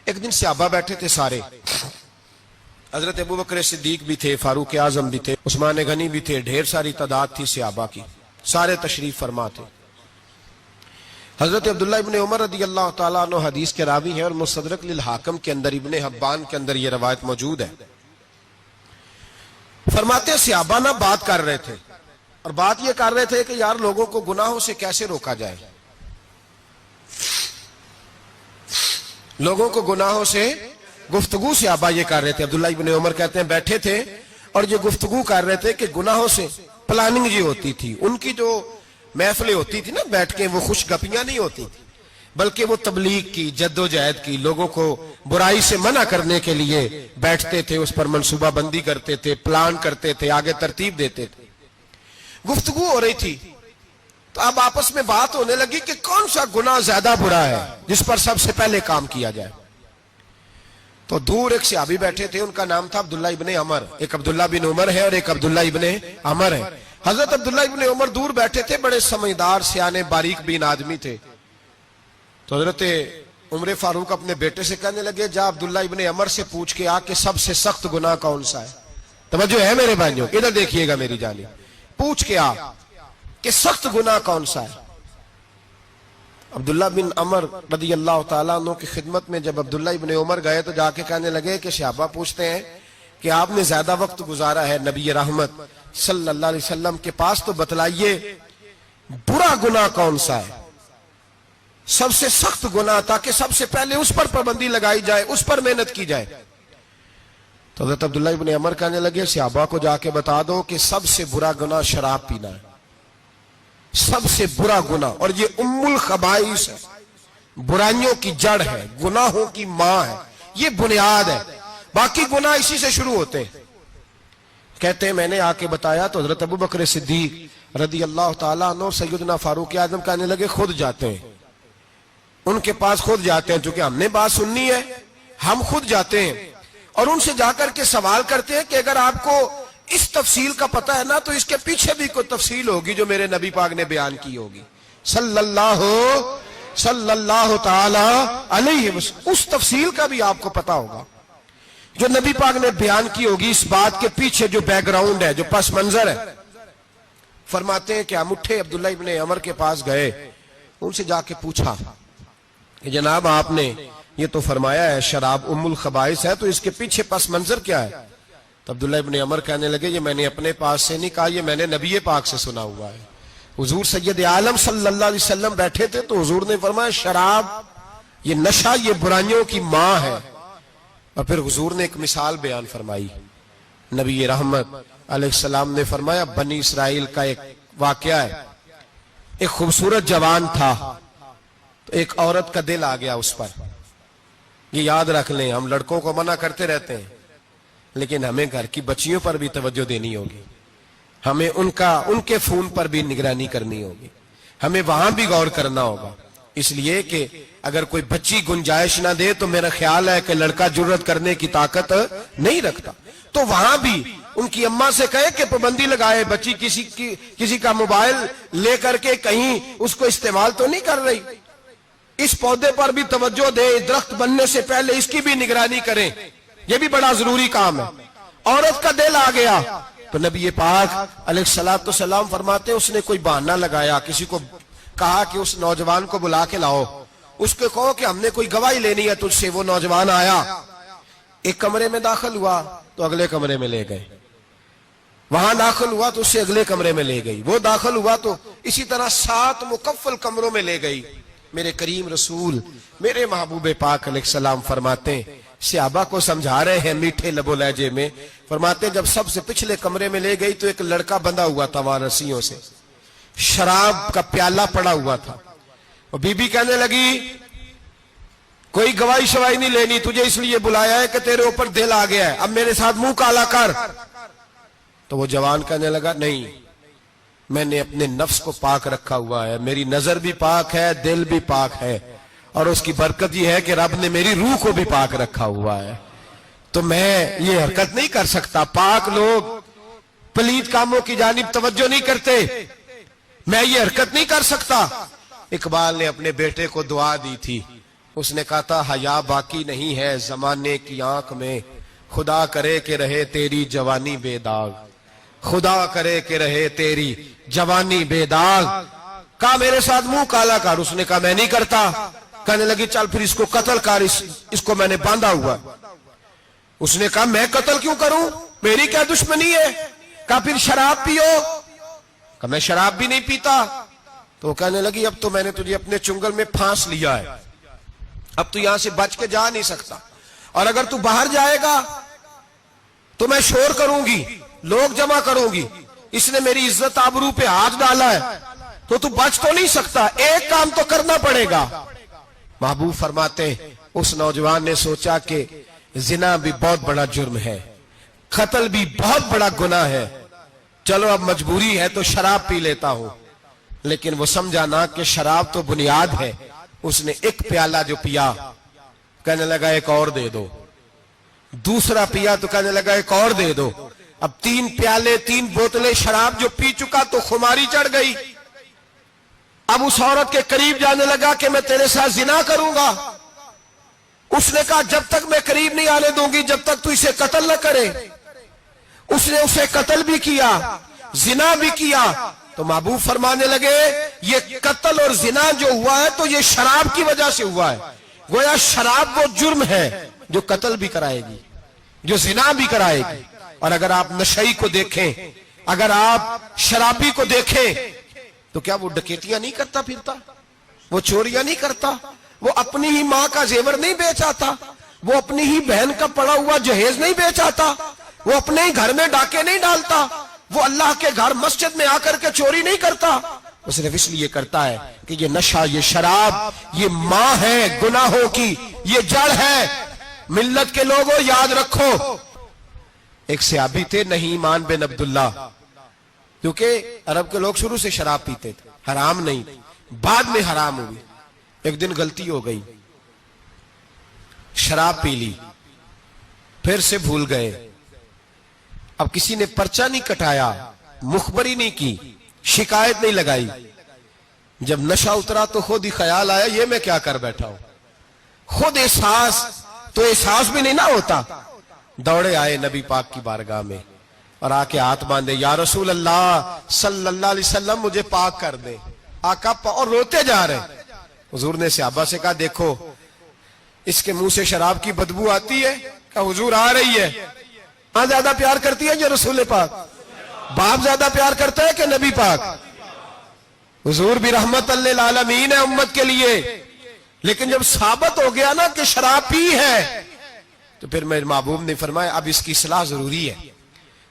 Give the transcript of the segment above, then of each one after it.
ایک دن صحابہ بیٹھے تھے سارے، حضرت ابو بکر صدیق بھی تھے، فاروق اعظم بھی تھے، عثمان غنی بھی تھے، ڈھیر ساری تعداد تھی صحابہ کی، سارے تشریف فرما تھے۔ حضرت عبداللہ ابن عمر رضی اللہ تعالیٰ عنہ حدیث کے راوی ہیں، اور مستدرک للحاکم کے اندر، ابن حبان کے اندر یہ روایت موجود ہے۔ فرماتے ہیں صحابہ نہ بات کر رہے تھے، اور بات یہ کر رہے تھے کہ یار لوگوں کو گناہوں سے کیسے روکا جائے، لوگوں کو گناہوں سے گفتگو صحابہ یہ کر رہے تھے۔ عبداللہ ابن عمر کہتے ہیں بیٹھے تھے اور یہ گفتگو کر رہے تھے کہ گناہوں سے پلاننگ یہ ہوتی تھی، ان کی جو محفلیں ہوتی تھی نا بیٹھ کے، وہ خوش گپیاں نہیں ہوتی تھی، بلکہ وہ تبلیغ کی، جد و جہد کی، لوگوں کو برائی سے منع کرنے کے لیے بیٹھتے تھے، اس پر منصوبہ بندی کرتے تھے، پلان کرتے تھے، آگے ترتیب دیتے تھے۔ گفتگو ہو رہی تھی تو اب آپس میں بات ہونے لگی کہ کون سا گناہ زیادہ برا ہے جس پر سب سے پہلے کام کیا جائے۔ تو دور ایک صحابی بیٹھے تھے، ان کا نام تھا عبداللہ ابن عمر، ایک عبداللہ بن عمر ہے اور ایک عبداللہ ابن عمر ہے۔ حضرت عبداللہ ابن عمر دور بیٹھے تھے، بڑے سمجھدار سیانے باریک بین آدمی تھے۔ تو حضرت عمر فاروق اپنے بیٹے سے کہنے لگے جا عبداللہ ابن عمر سے پوچھ کے آ کہ سب سے سخت گناہ کون سا ہے۔ توجہ ہے میرے بھائیوں، ادھر دیکھیے گا میری جانب، پوچھ کے آ کہ سخت گناہ کون سا ہے۔ عبداللہ بن عمر رضی اللہ تعالیٰ عنہ کی خدمت میں جب عبداللہ ابن عمر گئے تو جا کے کہنے لگے کہ صحابہ پوچھتے ہیں کہ آپ نے زیادہ وقت گزارا ہے نبی رحمت صلی اللہ علیہ وسلم کے پاس، تو بتلائیے برا گناہ کون سا ہے، سب سے سخت گناہ، تاکہ سب سے پہلے اس پر پابندی لگائی جائے، اس پر محنت کی جائے۔ تو حضرت عبداللہ ابن عمر کہنے لگے صحابہ کو جا کے بتا دو کہ سب سے برا گناہ شراب پینا ہے، سب سے برا گناہ، اور یہ ام الخبائث ہے، برائیوں کی جڑ ہے، گناہوں کی ماں ہے، یہ بنیاد ہے، باقی گناہ اسی سے شروع ہوتے ہیں۔ کہتے ہیں میں نے آ کے بتایا تو حضرت ابو بکر صدیق رضی اللہ تعالیٰ عنہ سیدنا فاروق اعظم کہنے لگے خود جاتے ہیں، ان کے پاس خود جاتے ہیں، چونکہ ہم نے بات سننی ہے ہم خود جاتے ہیں، اور ان سے جا کر کے سوال کرتے ہیں کہ اگر آپ کو اس تفصیل کا پتہ ہے نا تو اس کے پیچھے بھی کوئی تفصیل ہوگی جو میرے نبی پاک نے بیان کی ہوگی صلی اللہ تعالی علیہ وسلم، اس تفصیل کا بھی آپ کو پتہ ہوگا جو نبی پاک نے بیان کی ہوگی، اس بات کے پیچھے جو بیک گراؤنڈ ہے، جو پس منظر ہے۔ فرماتے ہیں کہ ہم اٹھے، عبداللہ ابن عمر کے پاس گئے، ان سے جا کے پوچھا کہ جناب آپ نے یہ تو فرمایا ہے شراب ام الخبائث ہے، تو اس کے پیچھے پس منظر کیا ہے؟ تو عبداللہ ابن عمر کہنے لگے یہ میں نے اپنے پاس سے نہیں کہا، یہ میں نے نبی پاک سے سنا ہوا ہے۔ حضور سید عالم صلی اللہ علیہ وسلم بیٹھے تھے تو حضور نے فرمایا شراب، یہ نشہ، یہ برائیوں کی ماں ہے۔ اور پھر حضور نے ایک مثال بیان فرمائی، نبی رحمت علیہ السلام نے فرمایا بنی اسرائیل کا ایک واقعہ ہے، ایک خوبصورت جوان تھا، تو ایک عورت کا دل آ گیا اس پر۔ یہ یاد رکھ لیں، ہم لڑکوں کو منع کرتے رہتے ہیں لیکن ہمیں گھر کی بچیوں پر بھی توجہ دینی ہوگی، ہمیں ان کے فون پر بھی نگرانی کرنی ہوگی، ہمیں وہاں بھی غور کرنا ہوگا، اس لیے کہ اگر کوئی بچی گنجائش نہ دے تو میرا خیال ہے کہ لڑکا جرت کرنے کی طاقت نہیں رکھتا، تو وہاں بھی ان کی اماں سے کہے کہ پابندی لگائے، بچی کسی کا موبائل لے کر کے کہیں اس کو استعمال تو نہیں کر رہی، اس پودے پر بھی توجہ دے، درخت بننے سے پہلے اس کی بھی نگرانی کریں، یہ بھی بڑا ضروری کام ہے۔ عورت کا دل آ گیا تو نبی پاک علیہ السلام فرماتے ہیں اس نے کوئی بہانہ لگایا، کسی کو کہا کہ اس نوجوان کو بلا کے لاؤ، اس کو کہو کہ ہم نے کوئی گواہی لینی ہے تجھ سے۔ وہ نوجوان آیا، ایک کمرے میں داخل ہوا تو اگلے کمرے میں لے گئے، وہاں داخل ہوا تو اسے اگلے کمرے میں لے گئی، وہ داخل ہوا تو اسی طرح 7 مکفل کمروں میں لے گئی۔ میرے کریم رسول میرے محبوب پاک علیہ السلام فرماتے ہیں، صحابہ کو سمجھا رہے ہیں میٹھے لب و لہجے میں، فرماتے ہیں جب سب سے پچھلے کمرے میں لے گئی تو ایک لڑکا بندھا ہوا تھا وہاں رسیوں سے، شراب کا پیالہ پڑا ہوا تھا، اور بی بی کہنے لگی کوئی گواہی شوائی نہیں لینی، تجھے اس لیے بلایا ہے کہ تیرے اوپر دل آ گیا ہے، اب میرے ساتھ منہ کالا کر۔ تو وہ جوان کہنے لگا نہیں، میں نے اپنے نفس کو پاک رکھا ہوا ہے، میری نظر بھی پاک ہے، دل بھی پاک ہے، اور اس کی برکت یہ ہے کہ رب نے میری روح کو بھی پاک رکھا ہوا ہے، تو میں یہ حرکت نہیں کر سکتا۔ پاک لوگ پلید کاموں کی جانب توجہ نہیں کرتے، میں یہ حرکت نہیں کر سکتا۔ اقبال نے اپنے بیٹے کو دعا دی تھی، اس نے کہا تھا حیا باقی نہیں ہے زمانے کی آنکھ میں، خدا کرے کہ رہے تیری جوانی بے داغ، خدا کرے کہ رہے تیری جوانی بے داغ۔ کہا میرے ساتھ منہ کالا کر، اس نے کہا میں نہیں کرتا۔ کہنے لگی چل پھر اس کو قتل کر، اس کو میں نے باندھا ہوا۔ اس نے کہا میں قتل کیوں کروں، میری کیا دشمنی ہے؟ کہا پھر شراب پیو۔ کہا میں شراب بھی نہیں پیتا۔ تو کہنے لگی اب تو میں نے تجھے اپنے چنگل میں پھانس لیا ہے، اب تو یہاں سے بچ کے جا نہیں سکتا، اور اگر تو باہر جائے گا تو میں شور کروں گی، لوگ جمع کروں گی، اس نے میری عزت آبرو پہ ہاتھ ڈالا ہے، تو بچ تو نہیں سکتا، ایک کام تو کرنا پڑے گا۔ محبوب فرماتے اس نوجوان نے سوچا کہ زنا بھی بہت بڑا جرم ہے، قتل بھی بہت بڑا گناہ ہے، چلو اب مجبوری ہے تو شراب پی لیتا ہوں۔ لیکن وہ سمجھا نہ کہ شراب تو بنیاد ہے۔ اس نے ایک پیالہ جو پیا، کہنے لگا ایک اور دے دو، دوسرا پیا تو کہنے لگا ایک اور دے دو۔ اب 3 پیالے 3 بوتلیں شراب جو پی چکا تو خماری چڑھ گئی۔ اب اس عورت کے قریب جانے لگا کہ میں تیرے ساتھ زنا کروں گا۔ اس نے کہا جب تک میں قریب نہیں آنے دوں گی جب تک تو اسے قتل نہ کرے۔ اس نے اسے قتل بھی کیا، زنا بھی کیا۔ تو محبوب فرمانے لگے یہ قتل اور زنا جو ہوا ہے تو یہ شراب کی وجہ سے ہوا ہے۔ گویا شراب وہ جرم ہے جو قتل بھی کرائے گی، جو زنا بھی کرائے گی۔ اور اگر آپ نشئی کو دیکھیں، اگر آپ شرابی کو دیکھیں تو کیا وہ ڈکیتیاں نہیں کرتا پھرتا، وہ چوریاں نہیں کرتا، وہ اپنی ہی ماں کا زیور نہیں بیچ آتا، وہ اپنی ہی بہن کا پڑا ہوا جہیز نہیں بیچ آتا، وہ اپنے ہی گھر میں ڈاکے نہیں ڈالتا، وہ اللہ کے گھر مسجد میں آ کر کے چوری نہیں کرتا۔ وہ صرف اس لیے کرتا ہے کہ یہ نشہ، یہ شراب، یہ ماں ہے گناہوں کی، یہ جڑ ہے۔ ملت کے لوگوں یاد رکھو، ایک صحابی تھے نعمان بن عبداللہ، کیونکہ عرب کے لوگ شروع سے شراب پیتے تھے، حرام نہیں، بعد میں حرام ہوئی۔ ایک دن غلطی ہو گئی، شراب پی لی، پھر سے بھول گئے۔ اب کسی نے پرچہ نہیں کٹایا، مخبری نہیں کی، شکایت نہیں لگائی۔ جب نشہ اترا تو خود ہی خیال آیا یہ میں کیا کر بیٹھا ہوں، خود احساس تو احساس بھی نہیں نہ ہوتا۔ دوڑے آئے نبی پاک کی بارگاہ میں اور آ کے ہاتھ باندھے، یا رسول اللہ صلی اللہ علیہ وسلم مجھے پاک کر دے۔ آقا اور روتے جا رہے۔ حضور نے صحابہ سے کہا دیکھو اس کے منہ سے شراب کی بدبو آتی ہے؟ کہا حضور آ رہی ہے۔ ماں زیادہ پیار کرتی ہے جو رسول پاک؟ باپ زیادہ پیار کرتا ہے کہ نبی پاک؟ حضور بھی رحمت للعالمین ہے امت کے لیے، لیکن جب ثابت ہو گیا نا کہ شراب پی ہے تو پھر میرے محبوب نے فرمایا اب اس کی اصلاح ضروری ہے،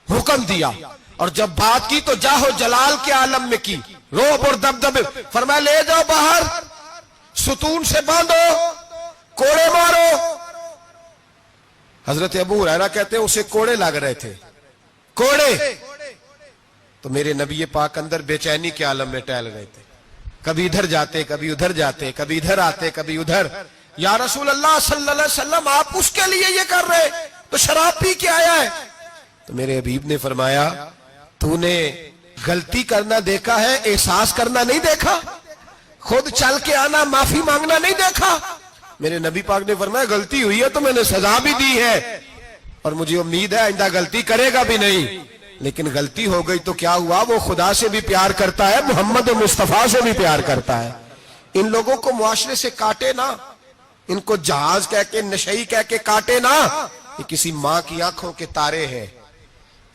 حکم دیا۔ اور جب بات کی تو جاہو جلال کے عالم میں کی، روب اور دبدبے، فرمایا لے جاؤ باہر، ستون سے باندھو، کوڑے مارو۔ حضرت ابو ہریرہ کہتے ہیں اسے کوڑے لگ رہے تھے، کوڑے۔ تو میرے نبی پاک اندر بے چینی کے عالم میں ٹہل رہے تھے، کبھی ادھر جاتے کبھی ادھر جاتے، کبھی ادھر آتے کبھی ادھر۔ یا رسول اللہ صلی اللہ علیہ وسلم آپ اس کے لیے یہ کر رہے تو شراب پی کے آیا ہے۔ تو میرے حبیب نے فرمایا تو نے غلطی کرنا دیکھا ہے، احساس کرنا نہیں دیکھا، خود چل کے آنا معافی مانگنا نہیں دیکھا؟ میرے نبی پاک نے فرمایا غلطی ہوئی ہے تو میں نے سزا بھی دی ہے اور مجھے امید ہے آئندہ غلطی کرے گا بھی نہیں۔ لیکن غلطی ہو گئی تو کیا ہوا، وہ خدا سے بھی پیار کرتا ہے، محمد مصطفیٰ سے بھی پیار کرتا ہے۔ ان لوگوں کو معاشرے سے کاٹے نہ، ان کو جہاز کہہ کے نشئی کہہ کے کاٹے نہ۔ یہ کسی ماں کی آنکھوں کے تارے ہیں،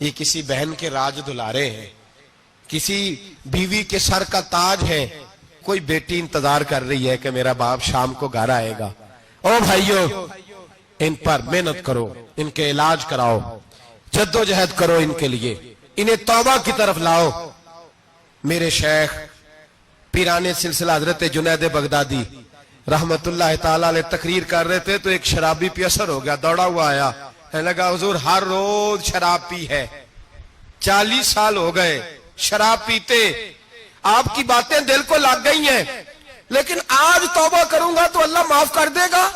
یہ کسی بہن کے راج دلارے ہیں، کسی بیوی کے سر کا تاج ہے۔ کوئی بیٹی انتظار کر رہی ہے کہ میرا باپ شام کو گھر آئے گا۔ او بھائیو، ان پر محنت کرو، ان کے علاج کراؤ، جد و جہد کرو ان کے لیے، انہیں توبہ کی طرف لاؤ۔ میرے شیخ پیرانے سلسلہ حضرت جنید بغدادی رحمت اللہ تعالیٰ علیہ تقریر کر رہے تھے تو ایک شرابی پہ اثر ہو گیا، دوڑا ہوا آیا، کہنے لگا حضور ہر روز شراب پی ہے، 40 سال ہو گئے شراب پیتے، آپ کی باتیں دل کو لگ گئی ہیں، لیکن آج توبہ کروں گا تو اللہ معاف کر دے گا۔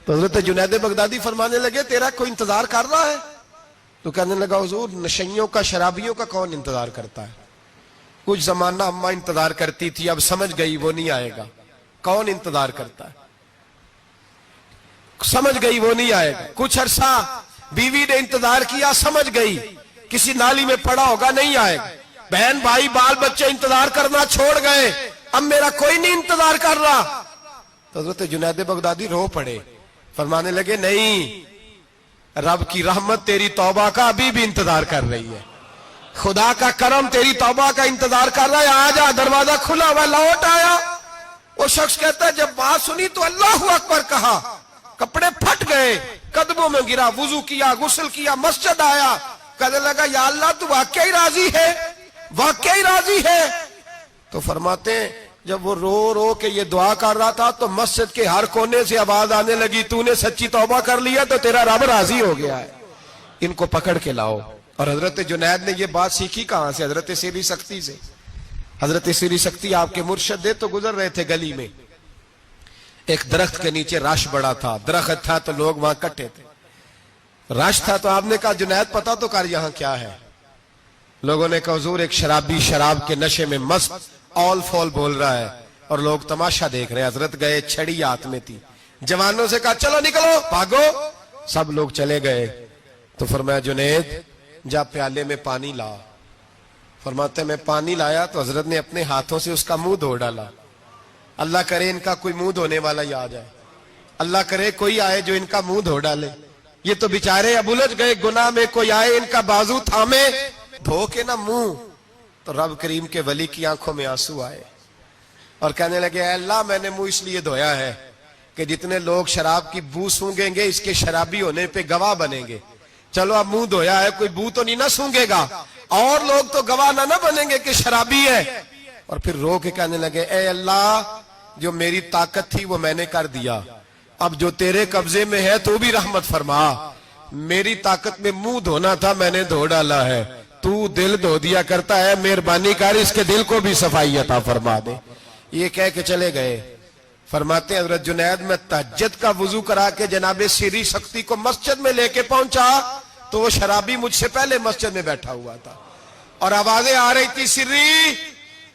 تو حضرت جنید بغدادی فرمانے لگے تیرا کوئی انتظار کر رہا ہے؟ تو کہنے لگا حضور نشئیوں کا، شرابیوں کا کون انتظار کرتا ہے؟ کچھ زمانہ اماں انتظار کرتی تھی، اب سمجھ گئی وہ نہیں آئے گا، کون انتظار کرتا ہے؟ سمجھ گئی وہ نہیں آئے گا. کچھ عرصہ بیوی نے انتظار کیا, سمجھ گئی کسی نالی میں پڑا ہوگا, نہیں آئے گا. بہن بھائی بال بچے انتظار کرنا چھوڑ گئے, اب میرا کوئی نہیں انتظار کر رہا. تو حضرت جنید بغدادی رو پڑے, فرمانے لگے نہیں, رب کی رحمت تیری توبہ کا ابھی بھی انتظار کر رہی ہے, خدا کا کرم تیری توبہ کا انتظار کر رہا ہے, آ جا, دروازہ کھلا ہوا. لوٹ آیا. وہ شخص کہتا ہے جب بات سنی تو اللہ اکبر کہا, کپڑے پھٹ گئے, قدموں میں گرا, وضو کیا, غسل کیا, مسجد آیا, کہنے لگا یا اللہ تو واقعی راضی ہے, واقعی راضی ہے. تو فرماتے ہیں جب وہ رو رو کے یہ دعا کر رہا تھا تو مسجد کے ہر کونے سے آواز آنے لگی, تو نے سچی توبہ کر لیا تو تیرا رب راضی ہو گیا ہے, ان کو پکڑ کے لاؤ. اور حضرت جنید نے یہ بات سیکھی کہاں سے؟ حضرت سیری سختی سے. حضرت سیری سختی آپ کے مرشد دے تو گزر رہے تھے گلی میں, ایک درخت کے نیچے رش بڑا تھا, درخت تھا تو لوگ وہاں کٹے تھے. رش تھا تو آپ نے کہا جنید پتا تو کر یہاں کیا ہے. لوگوں نے کہا حضور ایک شرابی شراب کے نشے میں مست آل فول بول رہا ہے اور لوگ تماشا دیکھ رہے ہیں. حضرت گئے, چھڑی ہاتھ میں تھی, جوانوں سے کہا چلو نکلو, بھاگو. سب لوگ چلے گئے. تو فرمایا جنید جا پیالے میں پانی لا. فرماتے میں پانی لایا تو حضرت نے اپنے ہاتھوں سے اس کا منہ دھو ڈالا. اللہ کرے ان کا کوئی منہ دھونے والا ہی آ جائے, اللہ کرے کوئی آئے جو ان کا منہ دھو ڈالے. یہ تو بیچارے اب الجھ گئے گناہ میں, کوئی آئے ان کا بازو تھامے, دھو کے نہ منہ. تو رب کریم کے ولی کی آنکھوں میں آنسو آئے اور کہنے لگے اے اللہ میں نے منہ اس لیے دھویا ہے کہ جتنے لوگ شراب کی بو سونگیں گے اس کے شرابی ہونے پہ گواہ بنیں گے. چلو اب منہ دھویا ہے, کوئی بو تو نہیں نہ سونگے گا, اور لوگ تو گواہ نہ بنیں گے کہ شرابی ہے. اور پھر رو کے کہنے لگے اے اللہ جو میری طاقت تھی وہ میں نے کر دیا, اب جو تیرے قبضے میں ہے تو بھی رحمت فرما. میری طاقت میں منہ دھونا تھا, میں نے دھو ڈالا ہے, تو دل دھو دیا کرتا ہے, مہربانی کر اس کے دل کو بھی صفائی عطا فرما دے. یہ کہہ کے چلے گئے. فرماتے ہیں حضرت جنید میں تہجد کا وضو کرا کے جناب سیری سختی کو مسجد میں لے کے پہنچا تو وہ شرابی مجھ سے پہلے مسجد میں بیٹھا ہوا تھا اور آوازیں آ رہی تھی, سری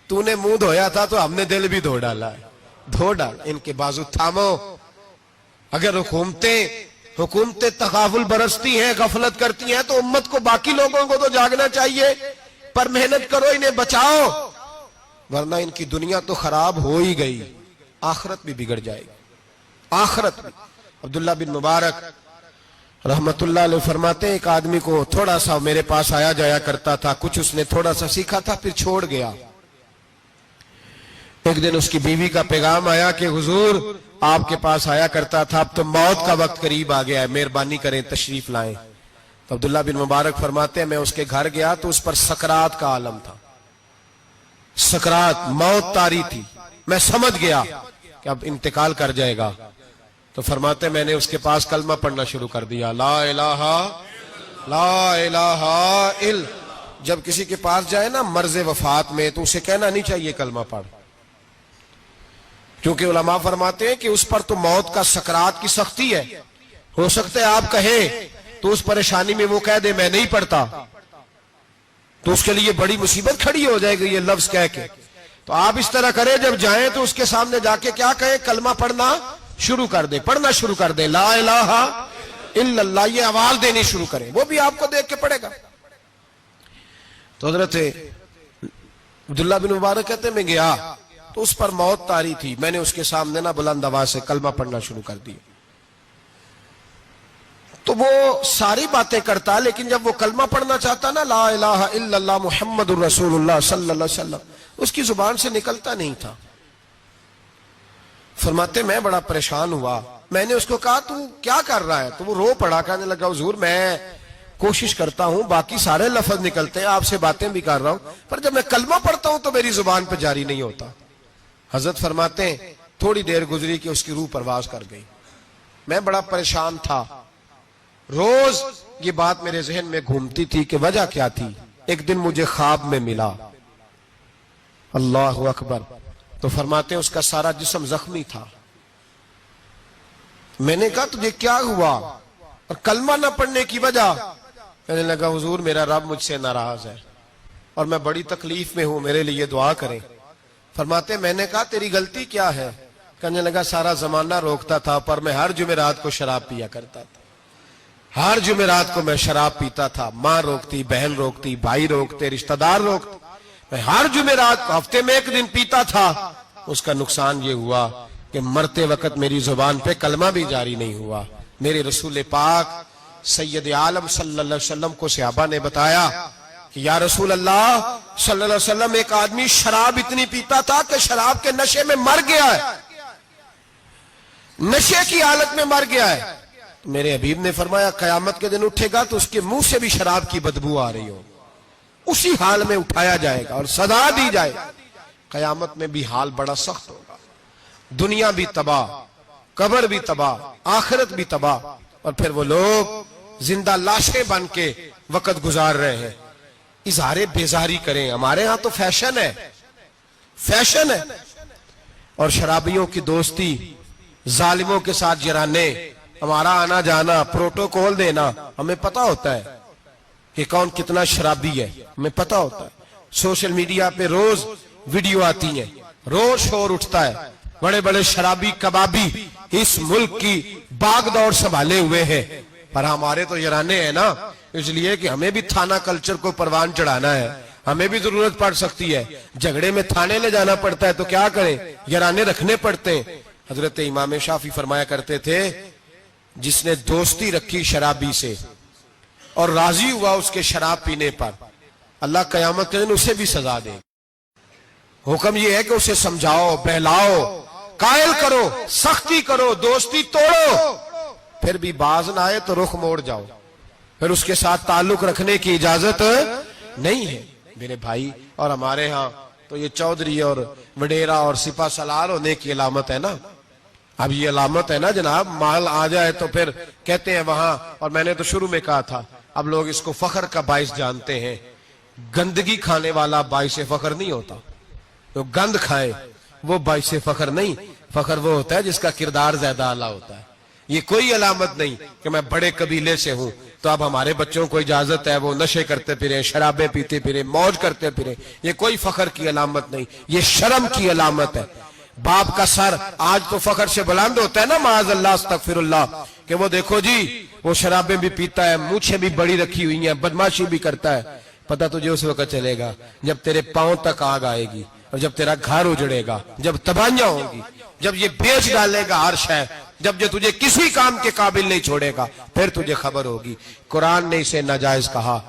تو نے منہ دھویا تھا تو ہم نے دل بھی دھو ڈالا ہے, دھو ڈال. ان کے بازو تھامو. اگر حکومتیں تغافل برستی ہیں, غفلت کرتی ہیں تو امت کو, باقی لوگوں کو تو جاگنا چاہیے, پر محنت کرو, انہیں بچاؤ, ورنہ ان کی دنیا تو خراب ہو ہی گئی, آخرت بھی بگڑ جائے گی, آخرت بھی. عبداللہ بن مبارک رحمت اللہ علیہ فرماتے ہیں ایک آدمی کو تھوڑا سا میرے پاس آیا جایا کرتا تھا, کچھ اس نے تھوڑا سا سیکھا تھا پھر چھوڑ گیا. ایک دن اس کی بیوی کا پیغام آیا کہ حضور آپ کے پاس آیا کرتا تھا, اب تو موت کا وقت قریب آ گیا ہے, مہربانی کریں تشریف لائیں. تو عبداللہ بن مبارک فرماتے ہیں میں اس کے گھر گیا تو اس پر سکرات کا عالم تھا, سکرات, موت طاری تھی. میں سمجھ گیا کہ اب انتقال کر جائے گا. تو فرماتے میں نے اس کے پاس کلمہ پڑھنا شروع کر دیا, لا الہ الا. جب کسی کے پاس جائے نا مرض وفات میں تو اسے کہنا نہیں چاہیے کلمہ پڑھ, کیونکہ علماء فرماتے ہیں کہ اس پر تو موت کا سکرات کی سختی ہے. ہو سکتا ہے آپ کہیں تو اس پریشانی میں وہ کہہ دے میں نہیں پڑھتا, تو اس کے لیے بڑی مصیبت کھڑی ہو جائے گی یہ لفظ کہہ کے. تو آپ اس طرح کریں جب جائیں تو اس کے سامنے جا کے کیا کہیں, کلمہ پڑھنا شروع کر دے, پڑھنا شروع کر دے, لا الہ الا اللہ, یہ آواز دینی شروع کریں, وہ بھی آپ کو دیکھ کے پڑھے گا. تو حضرت عبداللہ بن مبارک کہتے میں گیا تو اس پر موت طاری تھی, میں نے اس کے سامنے نا بلند آواز سے کلمہ پڑھنا شروع کر دی. تو وہ ساری باتیں کرتا, لیکن جب وہ کلمہ پڑھنا چاہتا نا لا الہ الا اللہ محمد الرسول اللہ صلی اللہ علیہ وسلم, اس کی زبان سے نکلتا نہیں تھا. فرماتے میں بڑا پریشان ہوا, میں نے اس کو کہا تو کیا کر رہا ہے, تو وہ رو پڑا, کہنے لگا حضور میں کوشش کرتا ہوں, باقی سارے لفظ نکلتے ہیں, آپ سے باتیں بھی کر رہا ہوں, پر جب میں کلمہ پڑھتا ہوں تو میری زبان پہ جاری نہیں ہوتا. حضرت فرماتے ہیں تھوڑی دیر گزری کہ اس کی روح پرواز کر گئی. میں بڑا پریشان تھا, روز یہ بات میرے ذہن میں گھومتی تھی کہ وجہ کیا تھی. ایک دن مجھے خواب میں ملا, اللہ اکبر, تو فرماتے ہیں اس کا سارا جسم زخمی تھا. میں نے کہا تجھے کیا ہوا اور کلمہ نہ پڑھنے کی وجہ؟ کہنے لگا حضور میرا رب مجھ سے ناراض ہے اور میں بڑی تکلیف میں ہوں, میرے لیے دعا کریں. فرماتے میں نے کہا تیری غلطی کیا ہے؟ کہنے لگا سارا زمانہ روکتا تھا پر میں ہر جمعرات کو شراب پیا کرتا تھا، ہر جمعرات کو میں شراب پیتا تھا، ماں روکتی، بہن روکتی، بھائی روکتے، رشتہ دار روکتے، میں ہر جمعرات کو ہفتے میں ایک دن پیتا تھا۔ اس کا نقصان یہ ہوا کہ مرتے وقت میری زبان پہ کلمہ بھی جاری نہیں ہوا۔ میرے رسول پاک سید عالم صلی اللہ علیہ وسلم کو صحابہ نے بتایا کہ یا رسول اللہ صلی اللہ علیہ وسلم، ایک آدمی شراب اتنی پیتا تھا کہ شراب کے نشے میں مر گیا ہے، نشے کی حالت میں مر گیا ہے۔ میرے حبیب نے فرمایا قیامت کے دن اٹھے گا تو اس کے منہ سے بھی شراب کی بدبو آ رہی ہو، اسی حال میں اٹھایا جائے گا اور سزا دی جائے گا۔ قیامت میں بھی حال بڑا سخت ہوگا، دنیا بھی تباہ، قبر بھی تباہ، آخرت بھی تباہ، اور پھر وہ لوگ زندہ لاشیں بن کے وقت گزار رہے ہیں۔ اظہار بیزاری کریں، ہمارے ہاں تو فیشن ہے، فیشن ہے، اور شرابیوں کی دوستی، ظالموں کے ساتھ جرانے، ہمارا آنا جانا، پروٹوکول دینا، ہمیں پتہ ہوتا ہے کہ کون کتنا شرابی ہے، ہمیں پتہ ہوتا ہے۔ سوشل میڈیا پہ روز ویڈیو آتی ہیں، روز شور اٹھتا ہے، بڑے بڑے شرابی کبابی اس ملک کی باغ دوڑ سنبھالے ہوئے ہیں، پر ہمارے تو یرانے ہیں نا، اس لیے کہ ہمیں بھی تھانہ کلچر کو پروان چڑھانا ہے، ہمیں بھی ضرورت پڑ سکتی ہے، جھگڑے میں تھانے لے جانا پڑتا ہے تو کیا کریں، یرانے رکھنے پڑتے ہیں۔ حضرت امام شافعی فرمایا کرتے تھے جس نے دوستی رکھی شرابی سے اور راضی ہوا اس کے شراب پینے پر، اللہ قیامت کے دن اسے بھی سزا دے۔ حکم یہ ہے کہ اسے سمجھاؤ، بہلاؤ، قائل کرو، سختی کرو، دوستی توڑو، پھر بھی باز نہ آئے تو رخ موڑ جاؤ، پھر اس کے ساتھ تعلق رکھنے کی اجازت نہیں ہے میرے بھائی۔ اور ہمارے ہاں تو یہ چودھری اور وڈیرا اور سپہ سالار ہونے کی علامت ہے نا، اب یہ علامت ہے نا جناب، مال آ جائے تو پھر کہتے ہیں وہاں، اور میں نے تو شروع میں کہا تھا اب لوگ اس کو فخر کا باعث جانتے ہیں۔ گندگی کھانے والا باعث فخر نہیں ہوتا، جو گند کھائے وہ باعث فخر نہیں، فخر وہ ہوتا ہے جس کا کردار زیادہ اعلیٰ ہوتا ہے۔ یہ کوئی علامت نہیں کہ میں بڑے قبیلے سے ہوں تو اب ہمارے بچوں کو اجازت ہے وہ نشے کرتے پھریں، شرابیں پیتے پھریں، موج کرتے پھریں، یہ کوئی فخر کی علامت نہیں، یہ شرم کی علامت ہے۔ باپ کا سر آج تو فخر سے بلند ہوتا ہے نا، معاذ اللہ استغفر اللہ، کہ وہ دیکھو جی وہ شرابیں بھی پیتا ہے، مونچھیں بھی بڑی رکھی ہوئی ہیں، بدماشی بھی کرتا ہے۔ پتہ تجھے اس وقت چلے گا جب تیرے پاؤں تک آگ آئے گی، اور جب تیرا گھر اجڑے گا، جب تباہیاں ہوں گی، جب یہ بیچ ڈالے گا ہر شے، جب یہ تجھے کسی کام کے قابل نہیں چھوڑے گا، پھر تجھے خبر ہوگی۔ قرآن نے اسے ناجائز کہا،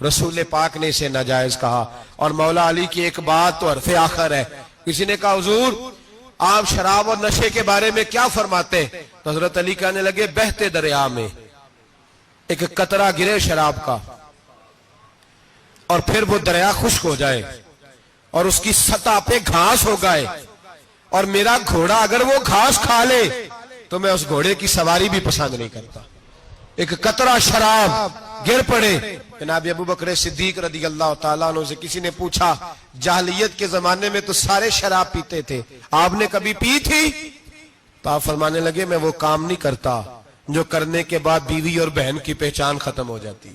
رسول پاک نے اسے ناجائز کہا، اور مولا علی کی ایک بات تو حرف آخر ہے۔ کسی نے کہا حضور آپ شراب اور نشے کے بارے میں کیا فرماتے؟ تو حضرت علی کہنے لگے بہتے دریا میں ایک قطرہ گرے شراب کا اور پھر وہ دریا خشک ہو جائے اور اس کی سطح پہ گھاس ہو گئے، اور میرا گھوڑا اگر وہ گھاس کھا لے تو میں اس گھوڑے کی سواری بھی پسند نہیں کرتا۔ ایک قطرہ شراب گر پڑے۔ جناب ابو بکر صدیق رضی اللہ تعالیٰ عنہ سے کسی نے پوچھا جاہلیت کے زمانے میں تو سارے شراب پیتے تھے، آپ نے کبھی پی تھی؟ تو آپ فرمانے لگے میں وہ کام نہیں کرتا جو کرنے کے بعد بیوی اور بہن کی پہچان ختم ہو جاتی،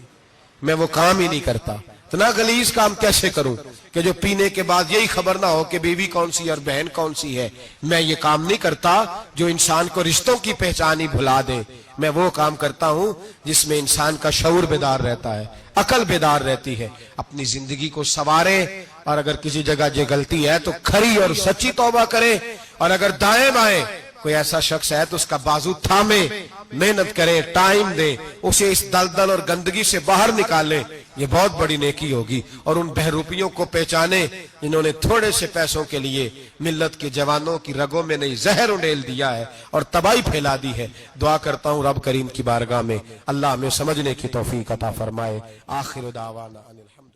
میں وہ کام ہی نہیں کرتا۔ اتنا غلیظ کام کیسے کروں کہ جو پینے کے بعد یہی خبر نہ ہو کہ بیوی کون سی اور بہن کون سی ہے۔ میں یہ کام نہیں کرتا جو انسان کو رشتوں کی پہچان ہی بھلا دے، میں وہ کام کرتا ہوں جس میں انسان کا شعور بیدار رہتا ہے، عقل بیدار رہتی ہے۔ اپنی زندگی کو سنوارے، اور اگر کسی جگہ یہ غلطی ہے تو کھری اور سچی توبہ کرے، اور اگر دائیں بائیں کوئی ایسا شخص ہے تو اس کا بازو تھامے، محنت کریں، ٹائم دیں، اسے اس دلدل اور گندگی سے باہر نکالیں، یہ بہت بڑی نیکی ہوگی۔ اور ان بہروپیوں کو پہچانے جنہوں نے تھوڑے سے پیسوں کے لیے ملت کے جوانوں کی رگوں میں نہیں زہر انڈیل دیا ہے اور تباہی پھیلا دی ہے۔ دعا کرتا ہوں رب کریم کی بارگاہ میں اللہ ہمیں سمجھنے کی توفیق عطا فرمائے۔ آخر دعوانا ان الحمد